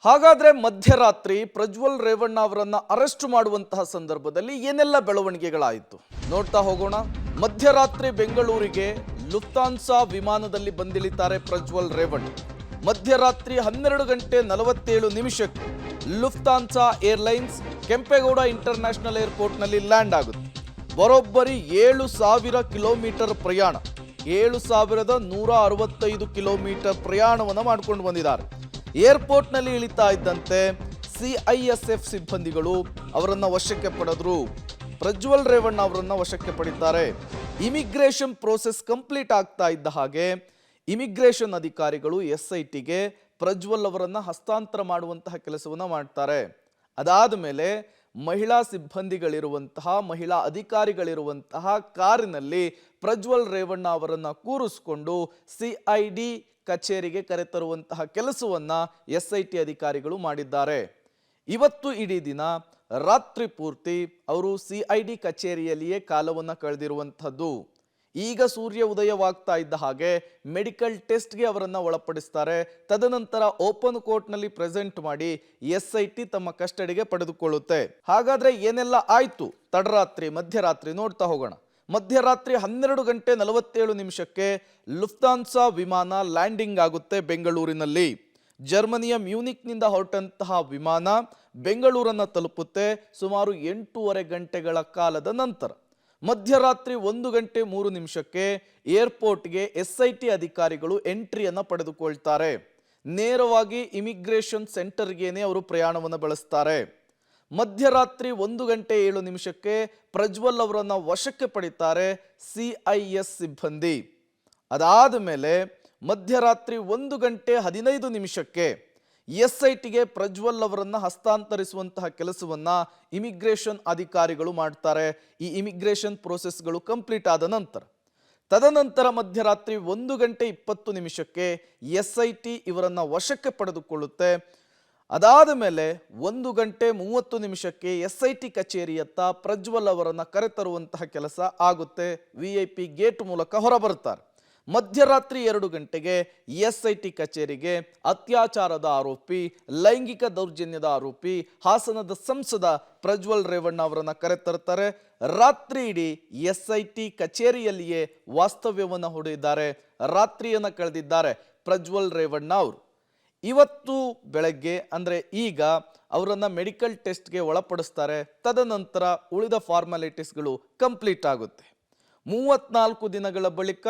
ಹಾಗಾದ್ರೆ ಮಧ್ಯರಾತ್ರಿ ಪ್ರಜ್ವಲ್ ರೇವಣ್ಣ ಅವರನ್ನ ಅರೆಸ್ಟ್ ಮಾಡುವಂತಹ ಸಂದರ್ಭದಲ್ಲಿ ಏನೆಲ್ಲ ಬೆಳವಣಿಗೆಗಳಾಯಿತು ನೋಡ್ತಾ ಹೋಗೋಣ. ಮಧ್ಯರಾತ್ರಿ ಬೆಂಗಳೂರಿಗೆ ಲುಫ್ತಾನ್ಸಾ ವಿಮಾನದಲ್ಲಿ ಬಂದಿಳಿತಾರೆ ಪ್ರಜ್ವಲ್ ರೇವಣ್ಣ. ಮಧ್ಯರಾತ್ರಿ 12:47 ಲುಫ್ತಾನ್ಸಾ ಏರ್ಲೈನ್ಸ್ ಕೆಂಪೇಗೌಡ ಇಂಟರ್ನ್ಯಾಷನಲ್ ಏರ್ಪೋರ್ಟ್ನಲ್ಲಿ ಲ್ಯಾಂಡ್ ಆಗುತ್ತೆ. ಬರೋಬ್ಬರಿ 7,000 ಕಿಲೋಮೀಟರ್ ಪ್ರಯಾಣ, 7,165 ಕಿಲೋಮೀಟರ್ ಪ್ರಯಾಣವನ್ನು ಮಾಡ್ಕೊಂಡು ಬಂದಿದ್ದಾರೆ. ಏರ್ಪೋರ್ಟ್ನಲ್ಲಿ ಇಳಿತಾ ಇದ್ದಂತೆ CISF ಸಿಬ್ಬಂದಿಗಳು ಅವರನ್ನು ವಶಕ್ಕೆ ಪಡೆದ್ರು. ಪ್ರಜ್ವಲ್ ರೇವಣ್ಣ ಅವರನ್ನು ವಶಕ್ಕೆ ಪಡಿತಾರೆ. ಇಮಿಗ್ರೇಷನ್ ಪ್ರೋಸೆಸ್ ಕಂಪ್ಲೀಟ್ ಆಗ್ತಾ ಇದ್ದ ಹಾಗೆ ಇಮಿಗ್ರೇಷನ್ ಅಧಿಕಾರಿಗಳು SITಗೆ ಪ್ರಜ್ವಲ್ ಅವರನ್ನು ಹಸ್ತಾಂತರ ಮಾಡುವಂತಹ ಕೆಲಸವನ್ನು ಮಾಡ್ತಾರೆ. ಅದಾದ ಮೇಲೆ ಮಹಿಳಾ ಸಿಬ್ಬಂದಿಗಳಿರುವಂತಹ, ಮಹಿಳಾ ಅಧಿಕಾರಿಗಳಿರುವಂತಹ ಕಾರಿನಲ್ಲಿ ಪ್ರಜ್ವಲ್ ರೇವಣ್ಣ ಅವರನ್ನು ಕೂರಿಸಿಕೊಂಡು CID ಕಚೇರಿಗೆ ಕರೆತರುವಂತಹ ಕೆಲಸವನ್ನ SIT ಅಧಿಕಾರಿಗಳು ಮಾಡಿದ್ದಾರೆ. ಇವತ್ತು ಇಡೀ ದಿನ ರಾತ್ರಿ ಪೂರ್ತಿ ಅವರು CID ಕಚೇರಿಯಲ್ಲಿಯೇ ಕಾಲವನ್ನು ಕಳೆದಿರುವಂಥದ್ದು. ಈಗ ಸೂರ್ಯ ಉದಯವಾಗ್ತಾ ಇದ್ದ ಹಾಗೆ ಮೆಡಿಕಲ್ ಟೆಸ್ಟ್ಗೆ ಅವರನ್ನು ಒಳಪಡಿಸ್ತಾರೆ. ತದನಂತರ ಓಪನ್ ಕೋರ್ಟ್ನಲ್ಲಿ ಪ್ರೆಸೆಂಟ್ ಮಾಡಿ SIT ತಮ್ಮ ಕಸ್ಟಡಿಗೆ ಪಡೆದುಕೊಳ್ಳುತ್ತೆ. ಹಾಗಾದ್ರೆ ಏನೆಲ್ಲ ಆಯ್ತು ತಡರಾತ್ರಿ ಮಧ್ಯರಾತ್ರಿ ನೋಡ್ತಾ ಹೋಗೋಣ. ಮಧ್ಯರಾತ್ರಿ 12:47 ಲುಫ್ತಾನ್ಸಾ ವಿಮಾನ ಲ್ಯಾಂಡಿಂಗ್ ಆಗುತ್ತೆ ಬೆಂಗಳೂರಿನಲ್ಲಿ. ಜರ್ಮನಿಯ ಮ್ಯೂನಿಕ್ನಿಂದ ಹೊರಟಂತಹ ವಿಮಾನ ಬೆಂಗಳೂರನ್ನು ತಲುಪುತ್ತೆ ಸುಮಾರು 8.5 ಗಂಟೆಗಳ ಕಾಲದ ನಂತರ. ಮಧ್ಯರಾತ್ರಿ 1:03 ಏರ್ಪೋರ್ಟ್ಗೆ SIT ಅಧಿಕಾರಿಗಳು ಎಂಟ್ರಿಯನ್ನು ಪಡೆದುಕೊಳ್ತಾರೆ. ನೇರವಾಗಿ ಇಮಿಗ್ರೇಷನ್ ಸೆಂಟರ್ಗೇನೆ ಅವರು ಪ್ರಯಾಣವನ್ನು ಬೆಳೆಸ್ತಾರೆ. ಮಧ್ಯರಾತ್ರಿ 1:07 ಪ್ರಜ್ವಲ್ ಅವರನ್ನು ವಶಕ್ಕೆ ಪಡಿತಾರೆ CIS ಸಿಬ್ಬಂದಿ. ಅದಾದ ಮೇಲೆ ಮಧ್ಯರಾತ್ರಿ 1:15 SITಗೆ ಪ್ರಜ್ವಲ್ ಅವರನ್ನು ಹಸ್ತಾಂತರಿಸುವಂತಹ ಕೆಲಸವನ್ನ ಇಮಿಗ್ರೇಷನ್ ಅಧಿಕಾರಿಗಳು ಮಾಡ್ತಾರೆ. ಈ ಇಮಿಗ್ರೇಷನ್ ಪ್ರೋಸೆಸ್ಗಳು ಕಂಪ್ಲೀಟ್ ಆದ ನಂತರ ತದನಂತರ ಮಧ್ಯರಾತ್ರಿ 1:20 SIT ಇವರನ್ನು ವಶಕ್ಕೆ ಪಡೆದುಕೊಳ್ಳುತ್ತೆ. ಅದಾದ ಮೇಲೆ 1:30 SIT ಕಚೇರಿಯತ್ತ ಪ್ರಜ್ವಲ್ ಅವರನ್ನು ಕರೆತರುವಂತಹ ಕೆಲಸ ಆಗುತ್ತೆ. VIP ಗೇಟ್ ಮೂಲಕ ಹೊರಬರುತ್ತಾರೆ. ಮಧ್ಯರಾತ್ರಿ 2 ಗಂಟೆಗೆ SIT ಕಚೇರಿಗೆ ಅತ್ಯಾಚಾರದ ಆರೋಪಿ, ಲೈಂಗಿಕ ದೌರ್ಜನ್ಯದ ಆರೋಪಿ, ಹಾಸನದ ಸಂಸದ ಪ್ರಜ್ವಲ್ ರೇವಣ್ಣ ಅವರನ್ನು ಕರೆತರ್ತಾರೆ. ರಾತ್ರಿ ಇಡೀ SIT ಕಚೇರಿಯಲ್ಲಿಯೇ ವಾಸ್ತವ್ಯವನ್ನು ಹೂಡಿದ್ದಾರೆ, ರಾತ್ರಿಯನ್ನು ಕಳೆದಿದ್ದಾರೆ ಪ್ರಜ್ವಲ್ ರೇವಣ್ಣ ಅವರು. ಇವತ್ತು ಬೆಳಗ್ಗೆ ಅಂದರೆ ಈಗ ಅವರನ್ನು ಮೆಡಿಕಲ್ ಟೆಸ್ಟ್ಗೆ ಒಳಪಡಿಸ್ತಾರೆ. ತದನಂತರ ಉಳಿದ ಫಾರ್ಮಾಲಿಟೀಸ್ಗಳು ಕಂಪ್ಲೀಟ್ ಆಗುತ್ತೆ. 34 ದಿನಗಳ ಬಳಿಕ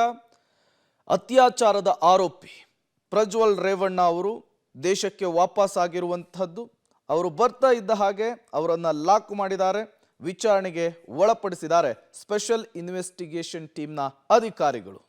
ಅತ್ಯಾಚಾರದ ಆರೋಪಿ ಪ್ರಜ್ವಲ್ ರೇವಣ್ಣ ಅವರು ದೇಶಕ್ಕೆ ವಾಪಸ್ ಆಗಿರುವಂಥದ್ದು. ಅವರು ಬರ್ತಾ ಇದ್ದ ಹಾಗೆ ಅವರನ್ನು ಲಾಕ್ ಮಾಡಿದ್ದಾರೆ, ವಿಚಾರಣೆಗೆ ಒಳಪಡಿಸಿದ್ದಾರೆ ಸ್ಪೆಷಲ್ ಇನ್ವೆಸ್ಟಿಗೇಷನ್ ಟೀಮ್ನ ಅಧಿಕಾರಿಗಳು.